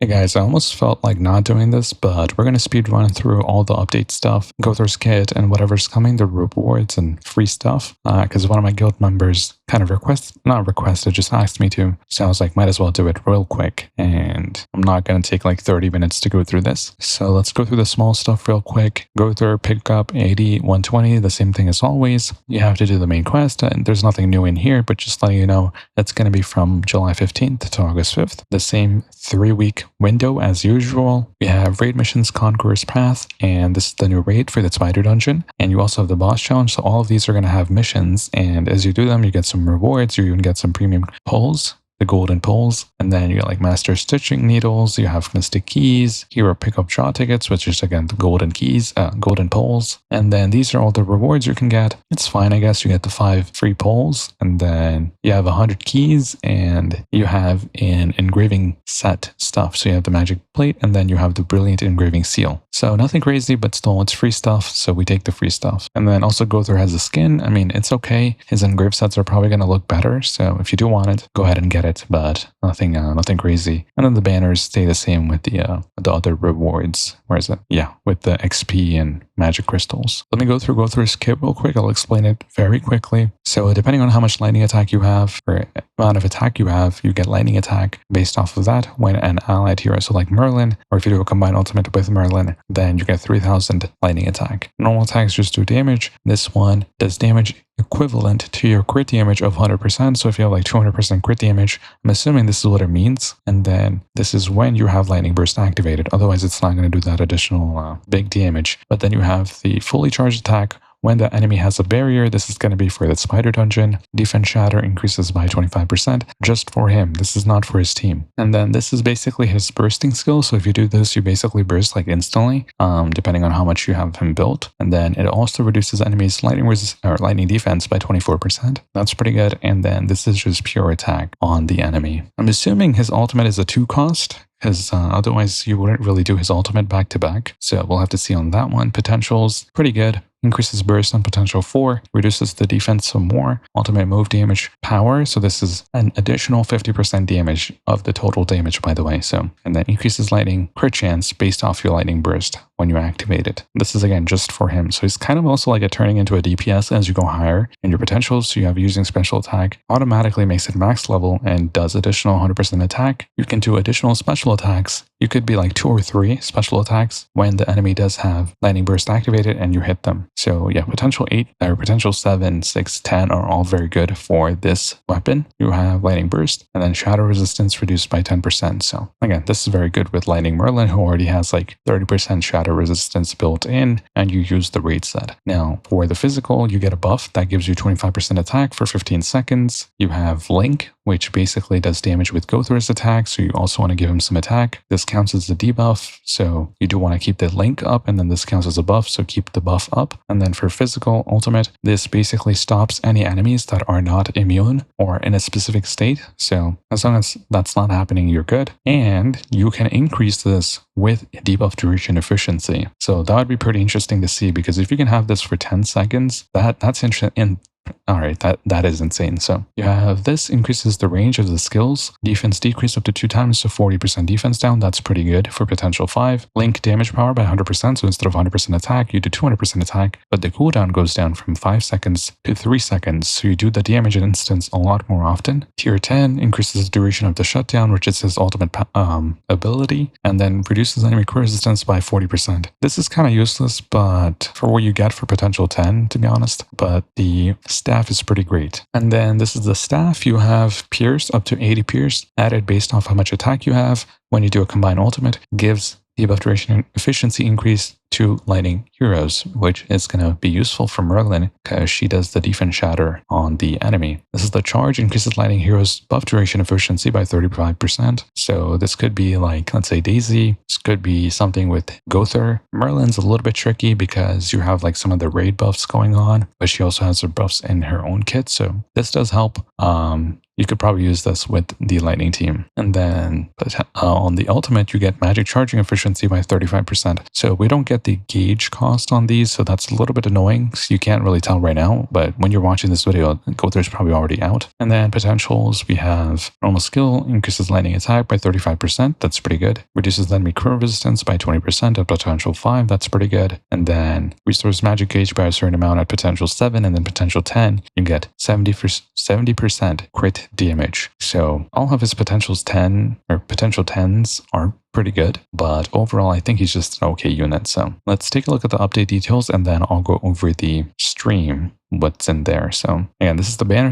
Hey guys, I almost felt like not doing this, but we're going to speed run through all the update stuff, Gowther's kit, and whatever's coming, the rewards and free stuff. Because one of my guild members kind of not requested, just asked me to. So I was like, might as well do it real quick. And I'm not going to take like 30 minutes to go through this. So let's go through the small stuff real quick. Gowther, pick up 80, 120, the same thing as always. You have to do the main quest, and there's nothing new in here, but just letting you know, it's going to be from July 15th to August 5th. The same 3-week window as usual. We have raid missions, Conqueror's Path, and this is the new raid for the Spider Dungeon. And you also have the boss challenge, so all of these are going to have missions, and as you do them, you get some rewards, you even get some premium poles, the golden poles, and then you get like master stitching needles, you have mystic keys, hero pickup draw tickets, which is again the golden keys, golden poles, and then these are all the rewards you can get. It's fine, I guess. You get the 5 free poles, and then you have 100 keys, and you have an engraving set stuff. So you have the magic plate, and then you have the brilliant engraving seal. So nothing crazy, but still it's free stuff, so we take the free stuff. And then also Gowther has a skin. I mean, it's okay. His engraved sets are probably going to look better, so if you do want it, go ahead and get it, but nothing crazy. And then the banners stay the same with the other rewards. Where is it? Yeah, with the XP and magic crystals. Let me go through Gowther's kit real quick. I'll explain it very quickly. So depending on how much lightning attack you have, or amount of attack you have, you get lightning attack based off of that when an allied hero, so like Merlin, or if you do a combined ultimate with Merlin, then you get 3000 lightning attack. Normal attacks just do damage. This one does damage equivalent to your crit damage of 100%. So if you have like 200% crit damage, I'm assuming this is what it means. And then this is when you have lightning burst activated. Otherwise, it's not going to do that additional big damage. But then you have the fully charged attack. When the enemy has a barrier, this is going to be for the Spider Dungeon. Defense Shatter increases by 25% just for him. This is not for his team. And then this is basically his bursting skill. So if you do this, you basically burst like instantly, depending on how much you have him built. And then it also reduces enemies' lightning defense by 24%. That's pretty good. And then this is just pure attack on the enemy. I'm assuming his ultimate is a 2 cost, because otherwise you wouldn't really do his ultimate back to back. So we'll have to see on that one. Potentials, pretty good. Increases burst on potential 4, reduces the defense some more, ultimate move damage power. So this is an additional 50% damage of the total damage, by the way. So, and then increases lightning crit chance based off your lightning burst when you activate it. This is again just for him. So he's kind of also like turning into a DPS as you go higher in your potentials. So you have using special attack automatically makes it max level and does additional 100% attack. You can do additional special attacks. You could be like 2 or 3 special attacks when the enemy does have lightning burst activated and you hit them. So yeah, potential 8 or potential 7, 6, 10 are all very good for this weapon. You have lightning burst and then shadow resistance reduced by 10%. So again, this is very good with Lightning Merlin, who already has like 30% shadow resistance built in, and you use the raid set. Now for the physical, you get a buff that gives you 25% attack for 15 seconds. You have Link, which basically does damage with Gowther's attack, so you also want to give him some attack. This counts as a debuff, so you do want to keep the link up, and then this counts as a buff, so keep the buff up. And then for physical ultimate, this basically stops any enemies that are not immune or in a specific state. So as long as that's not happening, you're good. And you can increase this with debuff duration efficiency. So that would be pretty interesting to see, because if you can have this for 10 seconds, that's interesting. All right, that is insane. So you have this increases the range of the skills. Defense decrease up to 2 times, so 40% defense down. That's pretty good for potential 5. Link damage power by 100%, so instead of 100% attack, you do 200% attack, but the cooldown goes down from 5 seconds to 3 seconds, so you do the damage at instance a lot more often. Tier 10 increases the duration of the shutdown, which is his ultimate ability, and then reduces enemy crit resistance by 40%. This is kind of useless, but for what you get for potential 10, to be honest, but the staff is pretty great. And then this is the staff. You have pierce up to 80 pierce added based off how much attack you have. When you do a combined ultimate, gives debuff duration and efficiency increase to lightning heroes, which is going to be useful for Merlin because she does the defense shatter on the enemy. This is the charge, increases lightning heroes buff duration efficiency by 35%. So this could be like, let's say Daisy. This could be something with Gowther. Merlin's a little bit tricky because you have like some of the raid buffs going on, but she also has her buffs in her own kit. So this does help. You could probably use this with the lightning team. And then on the ultimate, you get magic charging efficiency by 35%. So we don't get get the gauge cost on these, so that's a little bit annoying. So you can't really tell right now, but when you're watching this video, gowther's probably already out. And then potentials, we have normal skill, increases lightning attack by 35%. That's pretty good. Reduces enemy crew resistance by 20% at potential 5. That's pretty good. And then restores magic gauge by a certain amount at potential 7, and then potential 10, you get 70% crit damage. So all of his potentials 10 or potential 10s are pretty good, but overall I think he's just an okay unit. So let's take a look at the update details, and then I'll go over the stream, what's in there. So again, this is the banner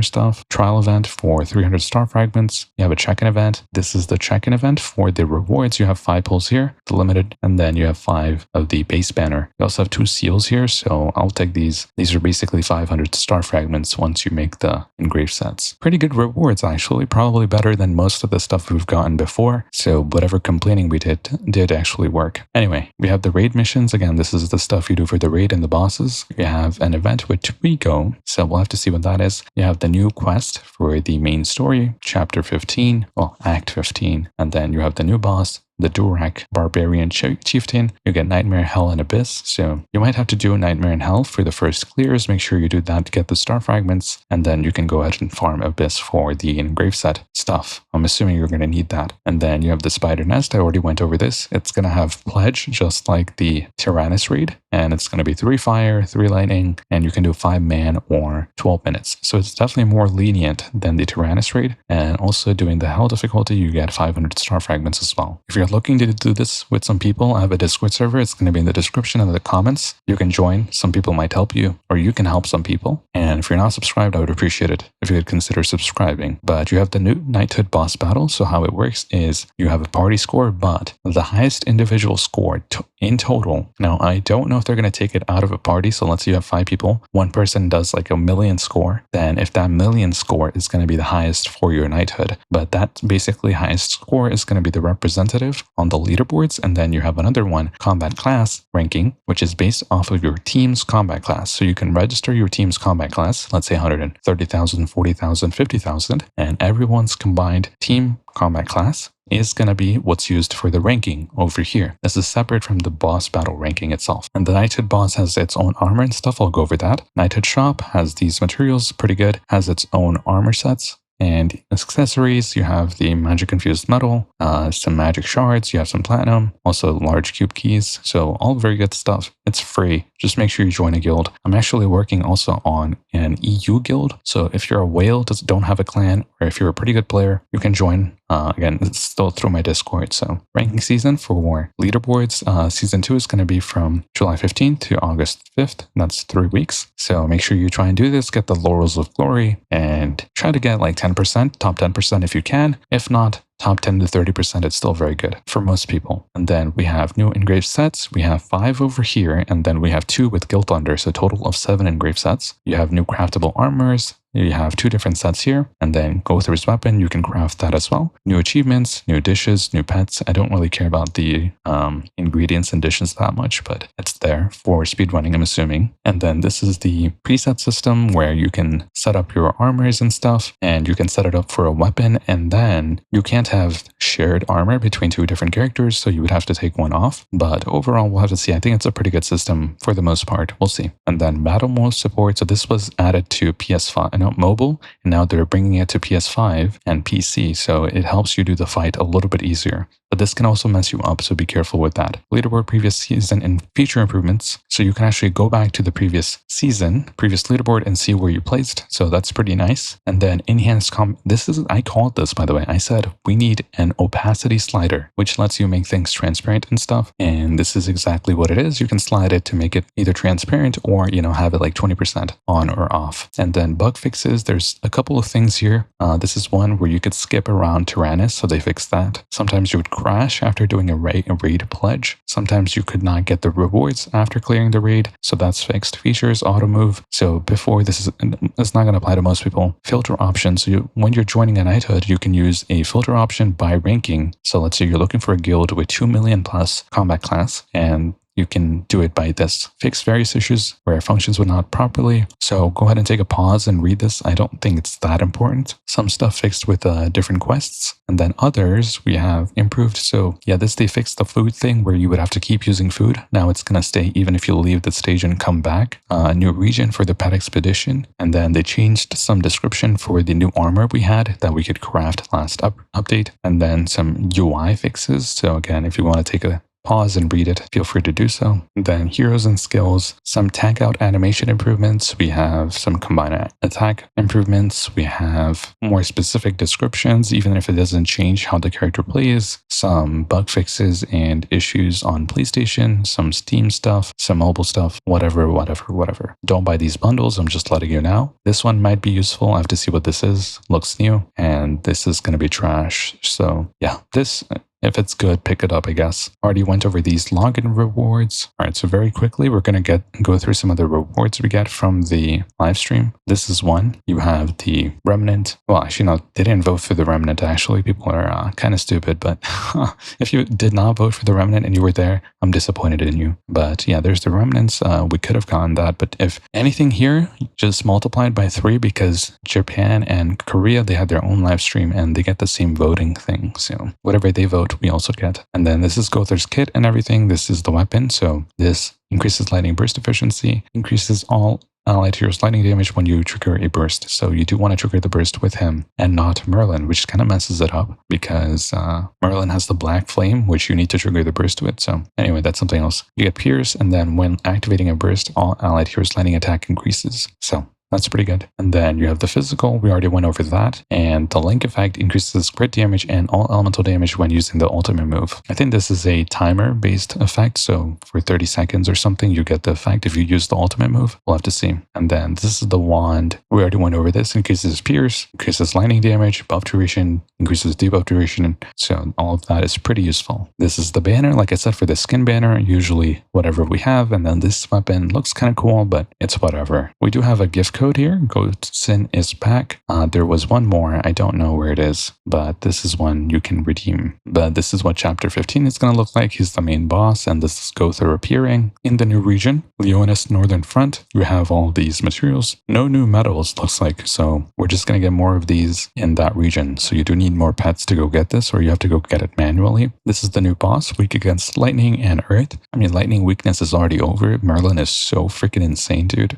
stuff, trial event for 300 star fragments. You have a check-in event. This is the check-in event for the rewards. You have 5 pulls here, the limited, and then you have 5 of the base banner. You also have 2 seals here, so I'll take these. These are basically 500 star fragments once you make the engraved sets. Pretty good rewards, actually, probably better than most of the stuff we've gotten before. So whatever complaining we did actually work. Anyway, we have the raid missions. Again, this is the stuff you do for the raid and the bosses. You have an event with Twigo, so we'll have to see what that is. You have the new quest for the main story, chapter 15, well, act 15, and then you have the new boss, the Durak Barbarian Chieftain. You get Nightmare, Hell, and Abyss. So you might have to do Nightmare and Hell for the first clears. Make sure you do that to get the star fragments, and then you can go ahead and farm Abyss for the engraved set stuff. I'm assuming you're going to need that. And then you have the Spider Nest. I already went over this. It's going to have Pledge, just like the Tyrannus raid, and it's going to be 3 fire, 3 lightning, and you can do 5 man or 12 minutes. So it's definitely more lenient than the Tyrannus raid. And also doing the Hell difficulty, you get 500 star fragments as well. If you're looking to do this with some people, I have a Discord server. It's going to be in the description and the comments. You can join. Some people might help you, or you can help some people. And if you're not subscribed, I would appreciate it if you could consider subscribing. But you have the new knighthood boss battle. So how it works is you have a party score, but the highest individual score in total. Now, I don't know if they're going to take it out of a party. So let's say you have 5 people. One person does like a 1,000,000 score. Then if that 1,000,000 score is going to be the highest for your knighthood, but that basically highest score is going to be the representative on the leaderboards. And then you have another one, combat class ranking, which is based off of your team's combat class. So you can register your team's combat class, let's say 130,000, 40,000, 50,000, and everyone's combined team combat class is going to be what's used for the ranking over here. This is separate from the boss battle ranking itself. And the knighthood boss has its own armor and stuff. I'll go over that. Knighthood shop has these materials, pretty good, has its own armor sets and accessories. You have the magic infused metal, some magic shards, you have some platinum, also large cube keys. So all very good stuff. It's free. Just make sure you join a guild. I'm actually working also on an EU guild. So if you're a whale, don't have a clan, or if you're a pretty good player, you can join. Again, it's still through my Discord. So ranking season for leaderboards, season 2 is going to be from July 15th to August 5th. That's 3 weeks. So make sure you try and do this, get the laurels of glory, and try to get like 10%, top 10% if you can. If not, top 10 to 30%, it's still very good for most people. And then we have new engraved sets. We have 5 over here, and then we have 2 with Guild Thunder, so a total of 7 engraved sets. You have new craftable armors. You have 2 different sets here, and then Gowther's weapon, you can craft that as well. New achievements, new dishes, new pets. I don't really care about the ingredients and dishes that much, but it's there for speedrunning, I'm assuming. And then this is the preset system where you can set up your armors and stuff, and you can set it up for a weapon, and then you can't have shared armor between 2 different characters, so you would have to take one off. But overall, we'll have to see. I think it's a pretty good system for the most part. We'll see. And then battle mode support. So this was added to PS5. Mobile, and now they're bringing it to PS5 and PC, so it helps you do the fight a little bit easier. But this can also mess you up, so be careful with that. Leaderboard previous season and feature improvements, so you can actually go back to the previous season, previous leaderboard, and see where you placed. So that's pretty nice. And then enhanced I called this, by the way. I said we need an opacity slider, which lets you make things transparent and stuff. And this is exactly what it is. You can slide it to make it either transparent or, have it like 20% on or off. And then bug fixes, there's a couple of things here. This is one where you could skip around Tyrannus, so they fixed that. Sometimes you would crash after doing a raid pledge. Sometimes you could not get the rewards after clearing the raid, so that's fixed. Features, auto move. So before, it's not going to apply to most people. Filter options. So when you're joining a knighthood, you can use a filter option by ranking. So let's say you're looking for a guild with 2 million plus combat class, and you can do it by this. Fix various issues where functions would not properly. So go ahead and take a pause and read this. I don't think it's that important. Some stuff fixed with different quests, and then others we have improved. So yeah, this they fixed the food thing where you would have to keep using food. Now it's gonna stay even if you leave the stage and come back. A new region for the pet expedition, and then they changed some description for the new armor we had that we could craft last update, and then some UI fixes. So again, if you want to take a pause and read it, feel free to do so. Then heroes and skills, some tank out animation improvements. We have some combined attack improvements. We have more specific descriptions, even if it doesn't change how the character plays. Some bug fixes and issues on PlayStation, some Steam stuff, some mobile stuff, whatever. Don't buy these bundles. I'm just letting you know. This one might be useful. I have to see what this is. Looks new, and this is going to be trash. So yeah, this... if it's good, pick it up, I guess. Already went over these login rewards. All right, so very quickly, we're going to go through some of the rewards we get from the live stream. This is one. You have the Remnant. Well, actually, no, they didn't vote for the Remnant, actually. People are kind of stupid, but if you did not vote for the Remnant and you were there, I'm disappointed in you. But yeah, there's the Remnants. We could have gotten that, but if anything here, just multiplied by 3 because Japan and Korea, they had their own live stream and they get the same voting thing. So whatever they vote, we also get. And then this is gowther's kit and everything. This is the weapon. So this increases lightning burst efficiency, increases all allied heroes lightning damage when you trigger a burst. So you do want to trigger the burst with him and not Merlin, which kind of messes it up because Merlin has the black flame, which you need to trigger the burst with. So anyway, that's something else. You get Pierce, and then when activating a burst, all allied heroes lightning attack increases. So that's pretty good. And then you have the physical. We already went over that. And the link effect increases crit damage and all elemental damage when using the ultimate move. I think this is a timer-based effect. So for 30 seconds or something, you get the effect if you use the ultimate move. We'll have to see. And then this is the wand. We already went over this. Increases pierce, increases lightning damage, buff duration, increases debuff duration. So all of that is pretty useful. This is the banner. Like I said, for the skin banner, usually whatever we have. And then this weapon looks kind of cool, but it's whatever. We do have a gift code here. Goatsin is back. There was one more. I don't know where it is, but this is one you can redeem. But this is what chapter 15 is going to look like. He's the main boss, and this is Gowther appearing in the new region, Leonis Northern Front. You have all these materials. No new metals, looks like. So we're just going to get more of these in that region. So you do need more pets to go get this, or you have to go get it manually. This is the new boss, weak against lightning and earth. I mean, lightning weakness is already over. Merlin is so freaking insane, dude.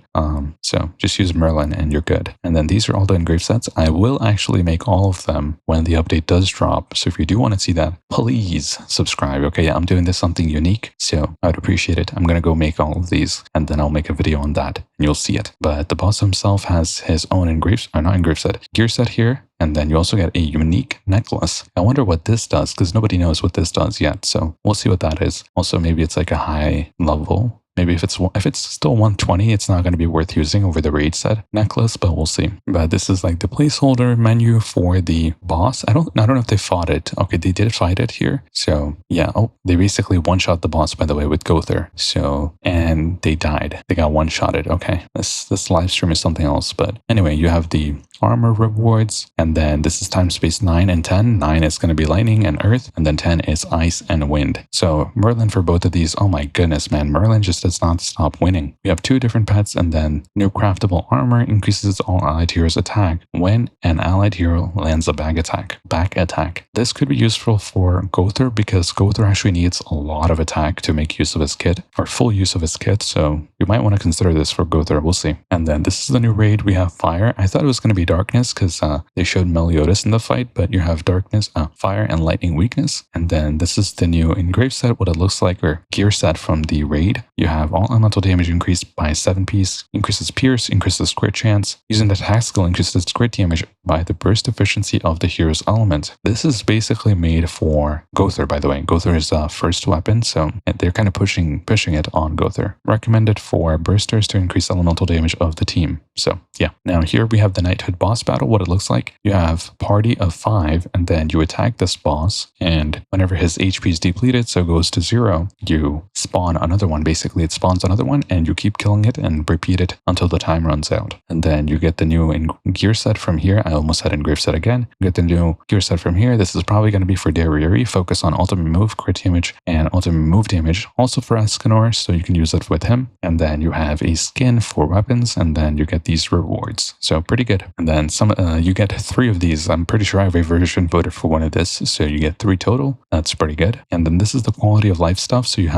So just use Merlin and you're good. And then these are all the engraved sets. I will actually make all of them when the update does drop. So if you do want to see that, please subscribe. Okay, yeah, I'm doing this something unique, so I'd appreciate it. I'm going to go make all of these and then I'll make a video on that and you'll see it. But the boss himself has his own gear set here. And then you also get a unique necklace. I wonder what this does because nobody knows what this does yet. So we'll see what that is. Also, maybe it's like a high level. Maybe if it's still 120, it's not going to be worth using over the raid set necklace, but we'll see. But this is like the placeholder menu for the boss. I don't know if they fought it. Okay, they did fight it here. So yeah, they basically one-shot the boss, by the way, with Gowther. So, and they died. They got one-shotted. Okay, this live stream is something else. But anyway, you have the armor rewards, and then this is time space 9 and 10. 9 is going to be lightning and earth, and then 10 is ice and wind. So Merlin for both of these, oh my goodness, man, Merlin just does not stop winning. We have 2 different pets, and then new craftable armor increases all allied heroes attack when an allied hero lands a back attack. This could be useful for Gowther because Gowther actually needs a lot of attack to make use of his kit, or full use of his kit, so you might want to consider this for Gowther. We'll see. And then this is the new raid. We have fire. I thought it was going to be darkness because they showed Meliodas in the fight, but you have darkness, fire and lightning weakness. And then this is the new engraved set, what it looks like, or gear set from the raid. You have all elemental damage increased by 7 piece, increases pierce, increases crit chance. Using the attack skill increases crit damage by the burst efficiency of the hero's element. This is basically made for Gowther, by the way. Gowther is first weapon, so they're kind of pushing it on Gowther. Recommended for bursters to increase elemental damage of the team. So yeah, now here we have the knighthood boss battle. What it looks like, you have party of 5, and then you attack this boss, and whenever his HP is depleted, so it goes to 0, you spawn another one. Basically, it spawns another one, and you keep killing it and repeat it until the time runs out. And then you get the new gear set from here. I almost said engrave set again. You get the new gear set from here. This is probably going to be for Darrieri. Focus on ultimate move, crit damage, and ultimate move damage. Also for Escanor, so you can use it with him. And then you have a skin for weapons, and then you get these rewards. So pretty good. And then you get 3 of these. I'm pretty sure I have a version voted for one of this, so you get 3 total. That's pretty good. And then this is the quality of life stuff. So you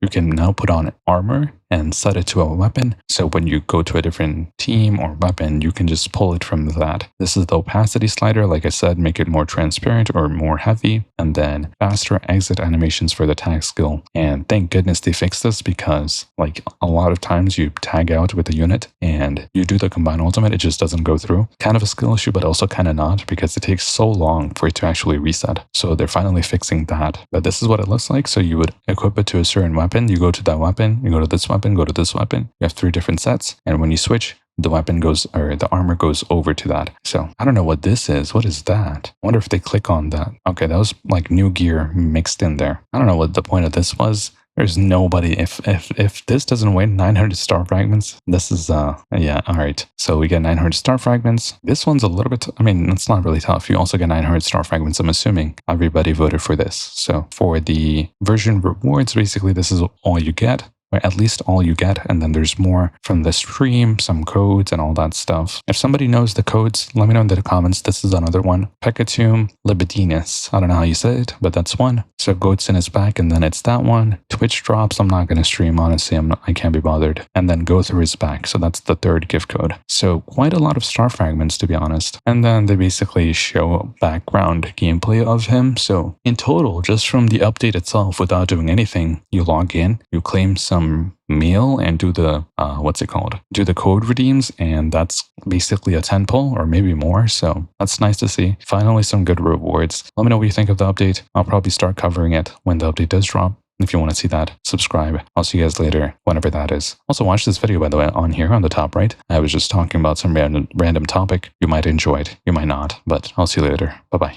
can now put on armor and set it to a weapon. So when you go to a different team or weapon, you can just pull it from that. This is the opacity slider. Like I said, make it more transparent or more heavy, and then faster exit animations for the tag skill. And thank goodness they fixed this, because like a lot of times you tag out with a unit and you do the combined ultimate, it just doesn't go through. Kind of a skill issue, but also kind of not, because it takes so long for it to actually reset. So they're finally fixing that. But this is what it looks like. So you would equip it to a certain weapon. You go to that weapon, you go to this weapon, go to this weapon. You have 3 different sets, and when you switch, the weapon goes, or the armor goes over to that. So I don't know what this is. What is that? I wonder if they click on that. Okay, that was like new gear mixed in there. I don't know what the point of this was. There's nobody. If this doesn't win 900 star fragments, this is yeah, all right. So we get 900 star fragments. This one's a little bit, I mean, it's not really tough. You also get 900 star fragments. I'm assuming everybody voted for this. So for the version rewards, basically this is all you get. Or at least all you get, and then there's more from the stream, some codes and all that stuff. If somebody knows the codes, let me know in the comments. This is another one. Pecatum Libidinus. I don't know how you say it, but that's one. So Goatsin is back, and then it's that one. Twitch drops. I'm not going to stream, honestly. I can't be bothered. And then Gowther is back. So that's the 3rd gift code. So quite a lot of star fragments, to be honest. And then they basically show background gameplay of him. So in total, just from the update itself, without doing anything, you log in, you claim some meal and do the do the code redeems, and that's basically a 10 pull or maybe more. So that's nice to see. Finally, some good rewards. Let me know what you think of the update. I'll probably start covering it when the update does drop. If you want to see that, subscribe. I'll see you guys later, whenever that is. Also, watch this video, by the way, on here on the top right. I was just talking about some random topic. You might enjoy it, you might not, but I'll see you later. Bye-bye.